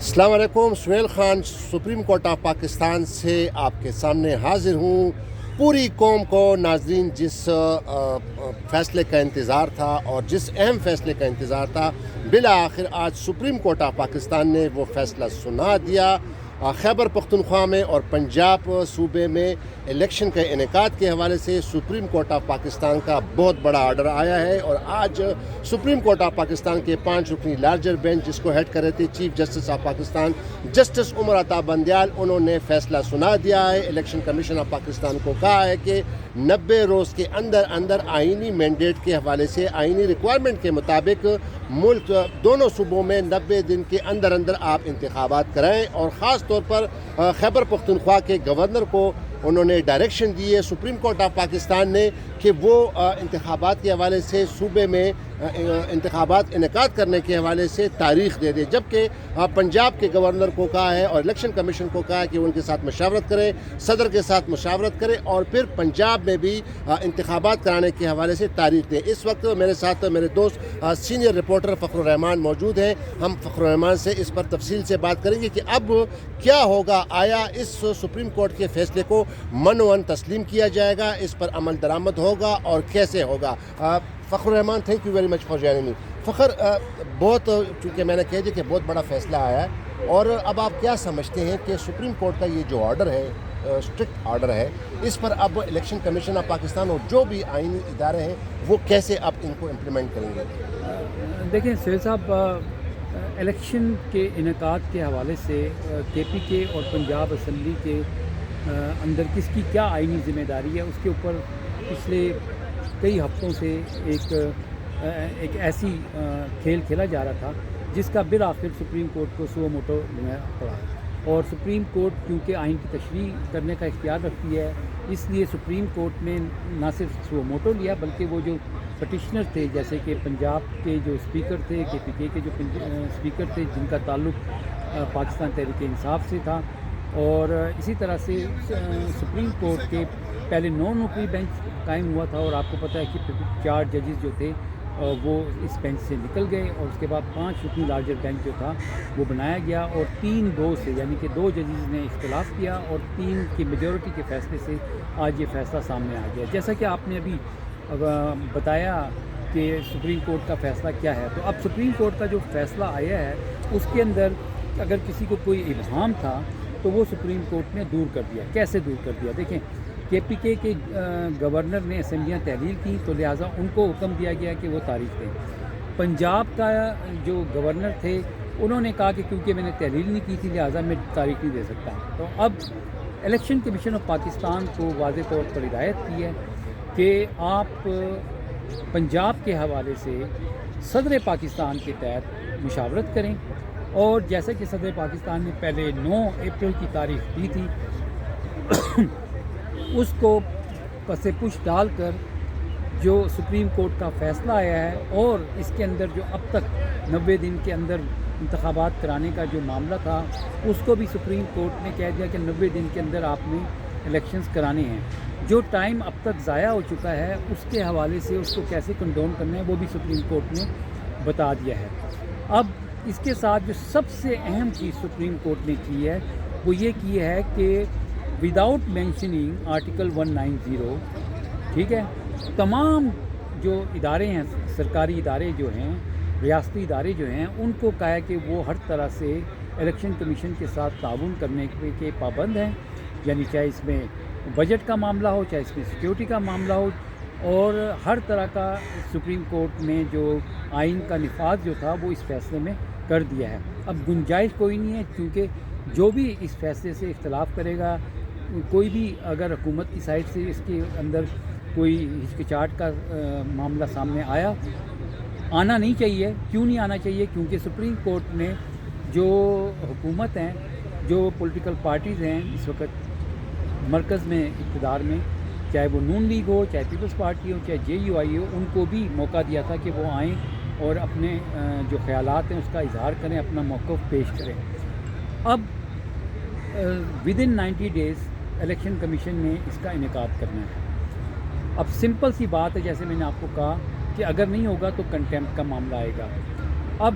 السلام علیکم، Sohail Khan supreme court of Pakistan سے آپ کے سامنے حاضر ہوں۔ پوری قوم کو ناظرین جس فیصلے کا انتظار تھا اور جس اہم فیصلے کا انتظار تھا، بالآخر آج سپریم کورٹ آف پاکستان نے وہ فیصلہ سنا دیا۔ خیبر پختونخوا میں اور پنجاب صوبے میں الیکشن کے انعقاد کے حوالے سے سپریم کورٹ آف پاکستان کا بہت بڑا آرڈر آیا ہے، اور آج سپریم کورٹ آف پاکستان کے 5 رکنی لارجر بینچ جس کو ہیڈ کر رہے تھے chief justice of Pakistan justice Umar Ata Bandial, انہوں نے فیصلہ سنا دیا ہے۔ الیکشن کمیشن آف پاکستان کو کہا ہے کہ 90 روز کے اندر آئینی مینڈیٹ کے حوالے سے آئینی ریکوائرمنٹ کے مطابق ملک دونوں صوبوں میں 90 دن کے اندر آپ انتخابات کرائیں، اور خاص طور پر خیبر پختونخوا کے گورنر کو انہوں نے ڈائریکشن دی ہے سپریم کورٹ آف پاکستان نے کہ وہ انتخابات کے حوالے سے صوبے میں انتخابات انعقاد کرنے کے حوالے سے تاریخ دے دے، جبکہ پنجاب کے گورنر کو کہا ہے اور الیکشن کمیشن کو کہا ہے کہ وہ ان کے ساتھ مشاورت کرے، صدر کے ساتھ مشاورت کرے، اور پھر پنجاب میں بھی انتخابات کرانے کے حوالے سے تاریخ دے۔ اس وقت میرے ساتھ میرے دوست سینئر رپورٹر فخر الرحمان موجود ہیں۔ ہم فخر الرحمان سے اس پر تفصیل سے بات کریں گے کہ اب کیا ہوگا، آیا اس سپریم کورٹ کے فیصلے کو منوان تسلیم کیا جائے گا، اس پر عمل درآمد ہوگا اور کیسے ہوگا؟ Fakhar ur Rehman, thank you very much for joining me. Fakhar, بہت چونکہ میں نے کہہ دیا کہ بہت بڑا فیصلہ آیا ہے، اور اب آپ کیا سمجھتے ہیں کہ سپریم کورٹ کا یہ جو آرڈر ہے، اسٹرکٹ آرڈر ہے، اس پر اب الیکشن کمیشن آف پاکستان اور جو بھی آئینی ادارے ہیں وہ کیسے اب ان کو امپلیمنٹ کریں گے؟ دیکھیں سہیل صاحب، الیکشن کے انعقاد کے حوالے سے کے پی کے اور پنجاب اسمبلی کے اندر کس کی کیا آئینی ذمہ داری ہے، اس کے اوپر پچھلے کئی ہفتوں سے ایک ایسی کھیل کھیلا جا رہا تھا جس کا بالآخر سپریم کورٹ کو سو موٹو لینا پڑا، اور سپریم کورٹ کیونکہ آئین کی تشریح کرنے کا اختیار رکھتی ہے، اس لیے سپریم کورٹ نے نہ صرف سو موٹو لیا بلکہ وہ جو پٹیشنر تھے، جیسے کہ پنجاب کے جو اسپیکر تھے، کے پی کے جو اسپیکر تھے جن کا تعلق پاکستان تحریک انصاف سے تھا، اور اسی طرح سے سپریم کورٹ کے پہلے 9 رکنی بینچ قائم ہوا تھا، اور آپ کو پتہ ہے کہ 4 ججز جو تھے وہ اس بینچ سے نکل گئے، اور اس کے بعد 5 رکنی لارجر بینچ جو تھا وہ بنایا گیا، اور 3-2 سے یعنی کہ 2 ججز نے اختلاف کیا، اور 3 کی میجورٹی کے فیصلے سے آج یہ فیصلہ سامنے آ گیا۔ جیسا کہ آپ نے ابھی بتایا کہ سپریم کورٹ کا فیصلہ کیا ہے، تو اب سپریم کورٹ کا جو فیصلہ آیا ہے اس کے اندر اگر کسی کو کوئی ابہام تھا تو وہ سپریم کورٹ نے دور کر دیا۔ کیسے دور کر دیا؟ دیکھیں، کے پی کے گورنر نے اسمبلیاں تحلیل کی تو لہٰذا ان کو حکم دیا گیا کہ وہ تاریخ دیں۔ پنجاب کا جو گورنر تھے انہوں نے کہا کہ کیونکہ میں نے تحلیل نہیں کی تھی لہٰذا میں تاریخ نہیں دے سکتا۔ تو اب الیکشن کمیشن آف پاکستان کو واضح طور پر ہدایت کی ہے کہ آپ پنجاب کے حوالے سے صدر پاکستان کے تحت مشاورت کریں، اور جیسا کہ صدر پاکستان نے پہلے 9 اپریل کی تاریخ دی تھی اس کو پس پش ڈال کر جو سپریم کورٹ کا فیصلہ آیا ہے، اور اس کے اندر جو اب تک 90 دن کے اندر انتخابات کرانے کا جو معاملہ تھا اس کو بھی سپریم کورٹ نے کہہ دیا کہ 90 دن کے اندر آپ نے الیکشنز کرانے ہیں۔ جو ٹائم اب تک ضائع ہو چکا ہے اس کے حوالے سے اس کو کیسے کنڈون کرنا ہے وہ بھی سپریم کورٹ نے بتا دیا ہے۔ اب اس کے ساتھ جو سب سے اہم چیز سپریم کورٹ نے کی ہے وہ یہ کی ہے کہ وداؤٹ مینشننگ آرٹیکل 190، ٹھیک ہے، تمام جو ادارے ہیں، سرکاری ادارے جو ہیں، ریاستی ادارے جو ہیں، ان کو کہا ہے کہ وہ ہر طرح سے الیکشن کمیشن کے ساتھ تعاون کرنے کے پابند ہیں، یعنی چاہے اس میں بجٹ کا معاملہ ہو، چاہے اس میں سیکیورٹی کا معاملہ ہو، اور ہر طرح کا سپریم کورٹ نے جو آئین کا نفاذ جو تھا وہ اس فیصلے میں کر دیا ہے۔ اب گنجائش کوئی نہیں ہے، کیونکہ جو بھی اس فیصلے سے اختلاف کرے گا، کوئی بھی اگر حکومت کی سائڈ سے اس کے اندر کوئی ہچکچاہٹ کا معاملہ سامنے آنا نہیں چاہیے۔ کیوں نہیں آنا چاہیے؟ کیونکہ سپریم کورٹ نے جو حکومت ہیں، جو پولیٹیکل پارٹیز ہیں اس وقت مرکز میں اقتدار میں، چاہے وہ نون لیگ ہو، چاہے پیپلز پارٹی ہو، چاہے جے یو آئی ہو، ان کو بھی موقع دیا تھا کہ وہ آئیں اور اپنے جو خیالات ہیں اس کا اظہار کریں، اپنا موقف پیش کریں۔ اب ودن 90 ڈیز الیکشن کمیشن نے اس کا انعقاد کرنا ہے۔ اب سمپل سی بات ہے، جیسے میں نے آپ کو کہا کہ اگر نہیں ہوگا تو کنٹیمپٹ کا معاملہ آئے گا۔ اب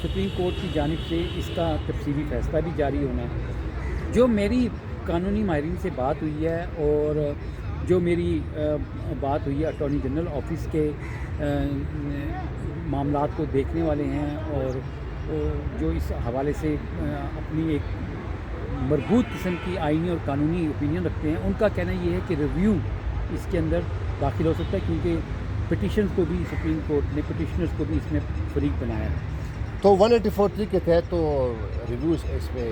سپریم کورٹ کی جانب سے اس کا تفصیلی فیصلہ بھی جاری ہونا ہے. جو میری قانونی ماہرین سے بات ہوئی ہے اور جو میری بات ہوئی ہے اٹارنی جنرل آفس کے معاملات کو دیکھنے والے ہیں اور جو اس حوالے سے اپنی ایک مربوط قسم کی آئینی اور قانونی اوپینین رکھتے ہیں، ان کا کہنا یہ ہے کہ ریویو اس کے اندر داخل ہو سکتا ہے، کیونکہ پٹیشنز کو بھی سپریم کورٹ نے پٹیشنرز کو بھی اس میں فریق بنایا ہے. تو 184(3) کے تحت تو ریویو اس میں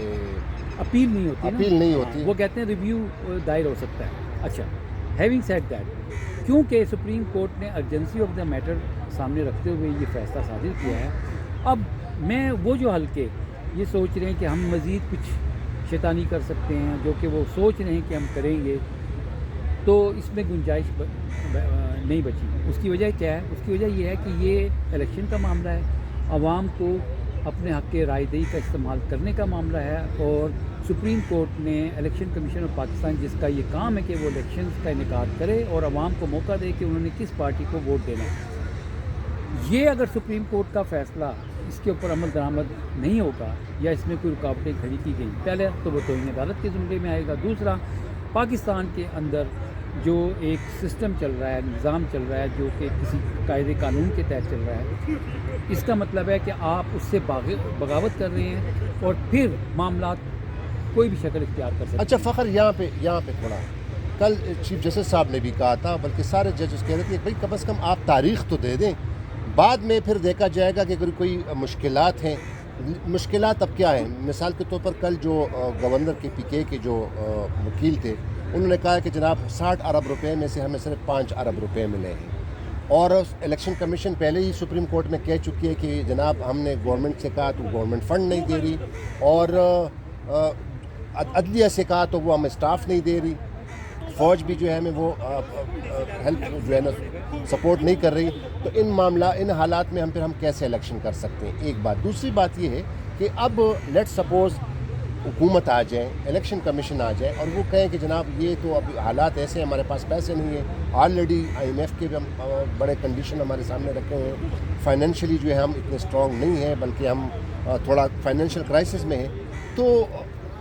اپیل نہیں ہوتی نا؟ اپیل نہیں ہوتی. وہ کہتے ہیں ریویو دائر ہو سکتا ہے. اچھا، ہیونگ سیڈ دیٹ، کیونکہ سپریم کورٹ نے ارجنسی آف دا میٹر سامنے رکھتے ہوئے یہ فیصلہ صادر کیا ہے، اب میں وہ جو حلقے یہ سوچ رہے ہیں کہ ہم مزید کچھ شیطانی کر سکتے ہیں، جو کہ وہ سوچ رہے ہیں کہ ہم کریں گے، تو اس میں گنجائش نہیں بچی. اس کی وجہ کیا ہے؟ اس کی وجہ یہ ہے کہ یہ الیکشن کا معاملہ ہے، عوام کو اپنے حق کے رائے دہی کا استعمال کرنے کا معاملہ ہے، اور سپریم کورٹ نے الیکشن کمیشن آف پاکستان جس کا یہ کام ہے کہ وہ الیکشنز کا انعقاد کرے اور عوام کو موقع دے کہ انہوں نے کس پارٹی کو ووٹ دینا ہے. یہ اگر سپریم کورٹ کا فیصلہ اس کے اوپر عمل درآمد نہیں ہوگا یا اس میں کوئی رکاوٹیں کھڑی کی گئیں، پہلے تو وہ توہین عدالت کے زمرے میں آئے گا. دوسرا، پاکستان کے اندر جو ایک سسٹم چل رہا ہے، نظام چل رہا ہے، جو کہ کسی قاعدے قانون کے تحت چل رہا ہے، اس کا مطلب ہے کہ آپ اس سے بغاوت کر رہے ہیں اور پھر معاملات کوئی بھی شکل اختیار کر سکتے ہیں. اچھا فخر، یہاں پہ تھوڑا کل چیف جسٹس صاحب نے بھی کہا تھا، بلکہ سارے ججز کہہ رہے تھے کہ بھائی کم از کم آپ تاریخ تو دے دیں، بعد میں پھر دیکھا جائے گا کہ اگر کوئی مشکلات ہیں. مشکلات اب کیا ہیں؟ مثال کے طور پر کل جو گورنر کے PK کے جو وکیل تھے، انہوں نے کہا کہ جناب 60 ارب روپے میں سے ہمیں صرف 5 ارب روپے ملے ہیں، اور الیکشن کمیشن پہلے ہی سپریم کورٹ میں کہہ چکی ہے کہ جناب ہم نے گورنمنٹ سے کہا تو گورنمنٹ فنڈ نہیں دے رہی، اور عدلیہ سے کہا تو وہ ہمیں اسٹاف نہیں دے رہی، فوج بھی جو ہے ہمیں وہ ہیلپ جو ہے نا سپورٹ نہیں کر رہی. تو ان حالات میں ہم کیسے الیکشن کر سکتے ہیں؟ ایک بات. دوسری بات یہ ہے کہ اب لیٹ سپوز حکومت آ جائیں، الیکشن کمیشن آ جائے اور وہ کہیں کہ جناب یہ تو اب حالات ایسے ہیں، ہمارے پاس پیسے نہیں ہیں، آلریڈی IMF کے بھی ہم بڑے کنڈیشن ہمارے سامنے رکھے ہوئے ہیں، فائنینشلی جو ہے ہم اتنے اسٹرانگ نہیں ہیں، بلکہ ہم تھوڑا فائنینشیل کرائسس میں ہیں. تو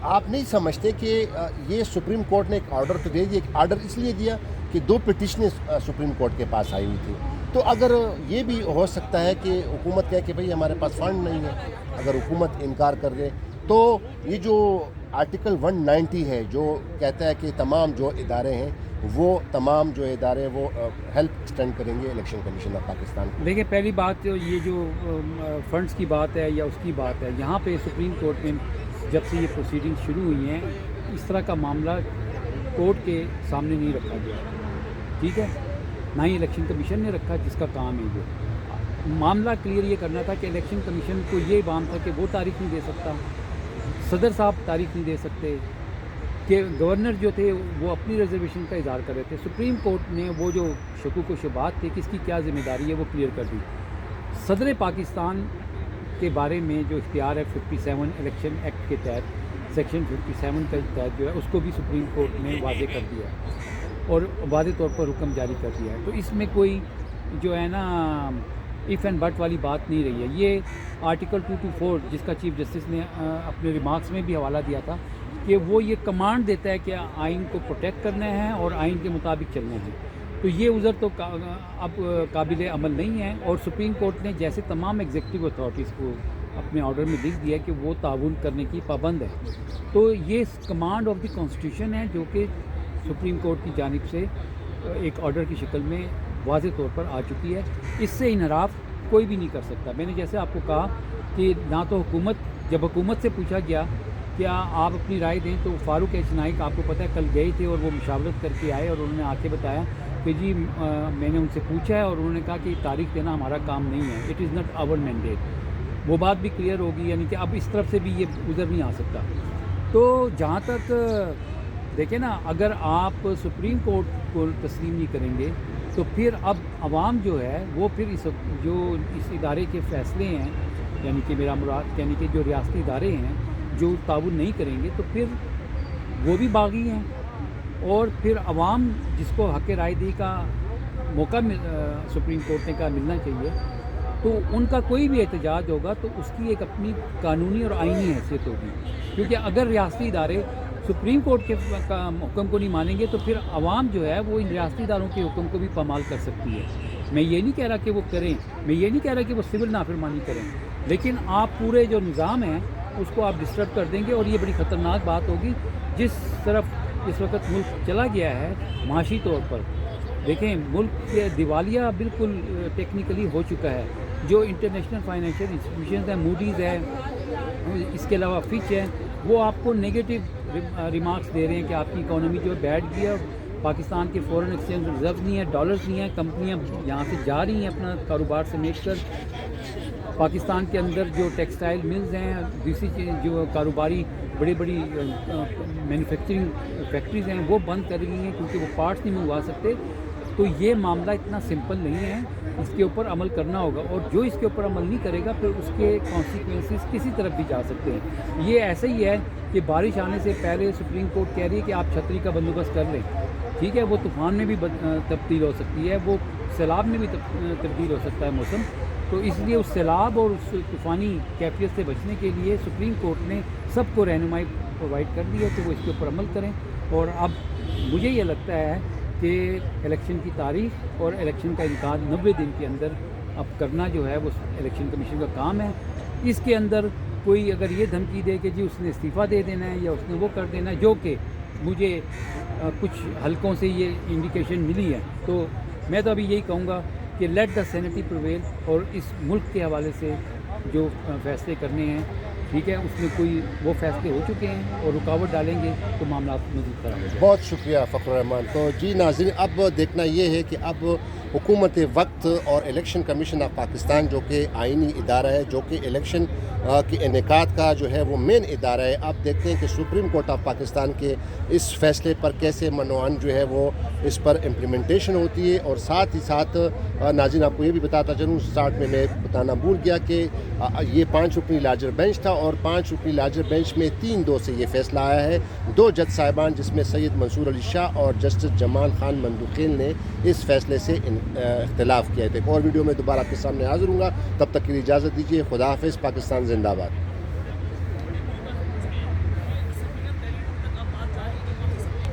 آپ نہیں سمجھتے کہ یہ سپریم کورٹ نے ایک آرڈر تو دے دیا، ایک آرڈر اس لیے دیا کہ 2 پٹیشنیں سپریم کورٹ کے پاس آئی ہوئی تھی. تو اگر یہ بھی ہو سکتا ہے کہ حکومت کہے کہ بھئی ہمارے پاس فنڈ نہیں ہے، اگر حکومت انکار کر دے تو یہ جو آرٹیکل 190 ہے جو کہتا ہے کہ تمام جو ادارے ہیں وہ ہیلپ ایکسٹینڈ کریں گے الیکشن کمیشن آف پاکستان کو. دیکھیں، پہلی بات یہ جو فنڈز کی بات ہے یا اس کی بات ہے، یہاں پہ سپریم کورٹ میں جب سے یہ پروسیڈنگ شروع ہوئی ہیں، اس طرح کا معاملہ کورٹ کے سامنے نہیں رکھا گیا، ٹھیک ہے، نہ ہی الیکشن کمیشن نے رکھا، جس کا کام ہے جو معاملہ کلیئر یہ کرنا تھا کہ الیکشن کمیشن کو یہ بام تھا کہ وہ تاریخ نہیں دے سکتا، صدر صاحب تاریخ نہیں دے سکتے، کہ گورنر جو تھے وہ اپنی ریزرویشن کا اظہار کر رہے تھے. سپریم کورٹ نے وہ جو شکوک و شبہات تھے کس کی کیا ذمہ داری ہے وہ کلیئر کر دی. صدر پاکستان کے بارے میں جو اختیار ہے 57 الیکشن ایکٹ کے تحت، سیکشن 57 کے تحت جو ہے، اس کو بھی سپریم کورٹ نے واضح کر دیا ہے اور واضح طور پر حکم جاری کر دیا ہے. تو اس میں کوئی جو ہے نا ایف اینڈ بٹ والی بات نہیں رہی ہے. یہ آرٹیکل 224 جس کا چیف جسٹس نے اپنے ریمارکس میں بھی حوالہ دیا تھا کہ وہ یہ کمانڈ دیتا ہے کہ آئین کو پروٹیکٹ کرنا ہے اور آئین کے مطابق چلنا ہے. تو یہ عذر تو اب قابل عمل نہیں ہے، اور سپریم کورٹ نے جیسے تمام ایگزیکٹو اتھارٹیز کو اپنے آرڈر میں لکھ دیا کہ وہ تعاون کرنے کی پابند ہے. تو یہ کمانڈ آف دی کانسٹیٹیوشن ہے جو کہ سپریم کورٹ کی جانب سے ایک آرڈر کی شکل میں واضح طور پر آ چکی ہے. اس سے انحراف کوئی بھی نہیں کر سکتا. میں نے جیسے آپ کو کہا کہ نہ تو جب حکومت سے پوچھا گیا کیا آپ اپنی رائے دیں، تو فاروق ایچ نائک آپ کو پتہ ہے کل گئے تھے اور وہ مشاورت کر کے آئے اور انہوں نے آ کے بتایا کہ جی میں نے ان سے پوچھا ہے اور انہوں نے کہا کہ تاریخ دینا ہمارا کام نہیں ہے، it is not our mandate. وہ بات بھی کلیئر ہوگی، یعنی کہ اب اس طرف سے بھی یہ عذر نہیں آ سکتا. تو جہاں تک دیکھیں نا، اگر آپ سپریم کورٹ کو تسلیم نہیں کریں گے تو پھر اب عوام جو ہے وہ پھر اس ادارے کے فیصلے ہیں، یعنی کہ میرا مراد یعنی کہ جو ریاستی ادارے ہیں جو تعاون نہیں کریں گے تو پھر وہ بھی باغی ہیں، اور پھر عوام جس کو حق رائے دہی کا موقع سپریم کورٹ نے کہا ملنا چاہیے، تو ان کا کوئی بھی احتجاج ہوگا تو اس کی ایک اپنی قانونی اور آئینی حیثیت ہوگی، کیونکہ اگر ریاستی ادارے سپریم کورٹ کے حکم کو نہیں مانیں گے تو پھر عوام جو ہے وہ ان ریاستی اداروں کے حکم کو بھی پامال کر سکتی ہے۔ میں یہ نہیں کہہ رہا کہ وہ کریں، میں یہ نہیں کہہ رہا کہ وہ سول نافرمانی کریں، لیکن آپ پورے جو نظام ہے اس کو آپ ڈسٹرب کر دیں گے، اور یہ بڑی خطرناک بات ہوگی جس طرف اس وقت ملک چلا گیا ہے معاشی طور پر۔ دیکھیں ملک کے دیوالیہ بالکل ٹیکنیکلی ہو چکا ہے، جو انٹرنیشنل فائنینشیل انسٹیٹیوشنز ہیں، موڈیز ہے، اس کے علاوہ فچ ہے، وہ آپ کو نیگیٹو ریمارکس دے رہے ہیں کہ آپ کی اکانومی جو ہے بیٹھ گئی ہے، پاکستان کے فورن ایکسچینج ریزروز نہیں ہیں، ڈالرز نہیں ہیں، کمپنیاں یہاں سے جا رہی ہیں اپنا کاروبار سمیٹ کر، پاکستان کے اندر جو ٹیکسٹائل ملز ہیں، دوسری جو کاروباری بڑی بڑی مینوفیکچرنگ فیکٹریز ہیں وہ بند کر رہی ہیں کیونکہ وہ پارٹس نہیں منگوا سکتے۔ تو یہ معاملہ اتنا سمپل نہیں ہے، اس کے اوپر عمل کرنا ہوگا، اور جو اس کے اوپر عمل نہیں کرے گا پھر اس کے کانسیکوینسز کسی طرف بھی جا سکتے ہیں۔ یہ ایسا ہی ہے کہ بارش آنے سے پہلے سپریم کورٹ کہہ رہی ہے کہ آپ چھتری کا بندوبست کر لیں، ٹھیک ہے، وہ طوفان میں بھی تبدیل ہو سکتی ہے، وہ سیلاب میں بھی تبدیل ہو سکتا ہے موسم، تو اس لیے اس سیلاب اور اس طوفانی کیفیت سے بچنے کے لیے سپریم کورٹ نے سب کو رہنمائی پرووائڈ کر دی ہے، تو وہ اس کے اوپر عمل کریں۔ اور اب مجھے یہ لگتا ہے کہ الیکشن کی تاریخ اور الیکشن کا انعقاد 90 دن کے اندر اب کرنا جو ہے وہ الیکشن کمیشن کا کام ہے۔ اس کے اندر کوئی اگر یہ دھمکی دے کہ جی اس نے استعفیٰ دے دینا ہے یا اس نے وہ کر دینا ہے، جو کہ مجھے کچھ حلقوں سے یہ انڈیکیشن ملی ہے، تو میں تو ابھی یہی کہوں گا کہ لیٹ دا سینٹی پرویل، اور اس ملک کے حوالے سے جو فیصلے کرنے ہیں، ٹھیک ہے، اس میں کوئی وہ فیصلے ہو چکے ہیں اور رکاوٹ ڈالیں گے تو معاملات مزید خراب ہو جائیں گے۔ بہت شکریہ فخر الرحمان۔ تو جی ناظرین، اب دیکھنا یہ ہے کہ اب حکومت وقت اور الیکشن کمیشن آف پاکستان جو کہ آئینی ادارہ ہے، جو کہ الیکشن کے انعقاد کا جو ہے وہ مین ادارہ ہے، اب دیکھتے ہیں کہ سپریم کورٹ آف پاکستان کے اس فیصلے پر کیسے منوعن جو ہے وہ اس پر امپلیمنٹیشن ہوتی ہے۔ اور ساتھ ہی ساتھ ناظرین آپ کو یہ بھی بتاتا چلوں، اسٹارٹ میں بتانا بھول گیا کہ یہ 5 رکنی لارجر بینچ تھا، اور 5 رکنی لارجر بینچ میں 3-2 سے یہ فیصلہ آیا ہے۔ 2 جج صاحبان جس میں سید منصور علی شاہ اور جسٹس جمال خان مندوخیل نے اس فیصلے سے اختلاف کیا ہے۔ ایک اور ویڈیو میں دوبارہ آپ کے سامنے حاضر ہوں گا، تب تک کے لیے اجازت دیجیے، خدا حافظ، پاکستان زندہ باد۔